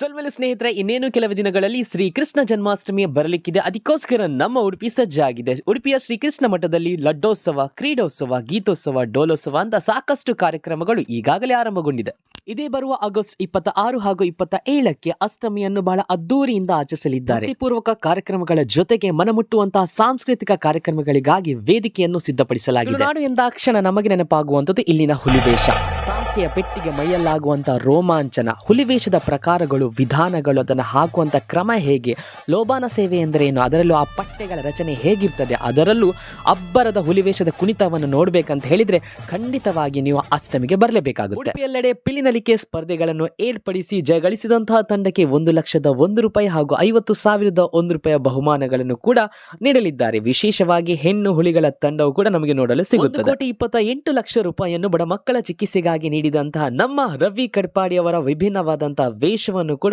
ಸೊಲ್ಮೆಲು ಸ್ನೇಹಿತರೆ, ಇನ್ನೇನು ಕೆಲವು ದಿನಗಳಲ್ಲಿ ಶ್ರೀಕೃಷ್ಣ ಜನ್ಮಾಷ್ಟಮಿ ಬರಲಿಕ್ಕಿದೆ. ಅದಕ್ಕೋಸ್ಕರ ನಮ್ಮ ಉಡುಪಿ ಸಜ್ಜಾಗಿದೆ. ಉಡುಪಿಯ ಶ್ರೀಕೃಷ್ಣ ಮಠದಲ್ಲಿ ಲಡ್ಡೋತ್ಸವ, ಕ್ರೀಡೋತ್ಸವ, ಗೀತೋತ್ಸವ, ಡೋಲೋತ್ಸವ ಅಂತ ಸಾಕಷ್ಟು ಕಾರ್ಯಕ್ರಮಗಳು ಈಗಾಗಲೇ ಆರಂಭಗೊಂಡಿದೆ. ಇದೇ ಬರುವ ಆಗಸ್ಟ್ 26 ಹಾಗೂ 27ಕ್ಕೆ ಅಷ್ಟಮಿಯನ್ನು ಬಹಳ ಅದ್ದೂರಿಯಿಂದ ಆಚರಿಸಲಿದ್ದಾರೆ. ಭಕ್ತಿಪೂರ್ವಕ ಕಾರ್ಯಕ್ರಮಗಳ ಜೊತೆಗೆ ಮನಮುಟ್ಟುವಂತಹ ಸಾಂಸ್ಕೃತಿಕ ಕಾರ್ಯಕ್ರಮಗಳಿಗಾಗಿ ವೇದಿಕೆಯನ್ನು ಸಿದ್ಧಪಡಿಸಲಾಗಿದೆ. ನಾಡು ಎಂದಾಕ್ಷಣ ನಮಗೆ ನೆನಪಾಗುವಂಥದ್ದು ಇಲ್ಲಿನ ಹುಲಿವೇಷ. ತಾಸೆಯ ಪೆಟ್ಟಿಗೆ ಮೈಯಲ್ಲಾಗುವಂತಹ ರೋಮಾಂಚನ, ಹುಲಿವೇಷದ ಪ್ರಕಾರಗಳು, ವಿಧಾನಗಳು, ಅದನ್ನು ಹಾಕುವಂಥ ಕ್ರಮ ಹೇಗೆ, ಲೋಬಾನ ಸೇವೆ ಎಂದರೇನು, ಅದರಲ್ಲೂ ಆ ಪಟ್ಟೆಗಳ ರಚನೆ ಹೇಗಿರ್ತದೆ, ಅದರಲ್ಲೂ ಅಬ್ಬರದ ಹುಲಿವೇಷದ ಕುಣಿತವನ್ನು ನೋಡಬೇಕಂತ ಹೇಳಿದ್ರೆ ಖಂಡಿತವಾಗಿ ನೀವು ಅಷ್ಟಮಿಗೆ ಬರಲೇಬೇಕಾಗುತ್ತೆ. ಉಡುಪಿಯೆಲ್ಲೆಡೆ ಪಿಲಿನಲಿಕೆ ಸ್ಪರ್ಧೆಗಳನ್ನು ಏರ್ಪಡಿಸಿ ಜಯಗಳಿಸಿದಂತಹ ತಂಡಕ್ಕೆ 1,01,000 ರೂಪಾಯಿ ಹಾಗೂ 50,001 ರೂಪಾಯಿ ಬಹುಮಾನಗಳನ್ನು ಕೂಡ ನೀಡಲಿದ್ದಾರೆ. ವಿಶೇಷವಾಗಿ ಹೆಣ್ಣು ಹುಲಿಗಳ ತಂಡವು ಕೂಡ ನಮಗೆ ನೋಡಲು ಸಿಗುತ್ತದೆ. 1,28,00,000 ರೂಪಾಯಿಯನ್ನು ಬಡ ಮಕ್ಕಳ ಚಿಕಿತ್ಸೆಗಾಗಿ ನೀಡಿದಂತಹ ನಮ್ಮ ರವಿ ಕಡ್ಪಾಡಿ ಅವರ ವಿಭಿನ್ನವಾದಂತಹ ವೇಷವನ್ನು ಕೂಡ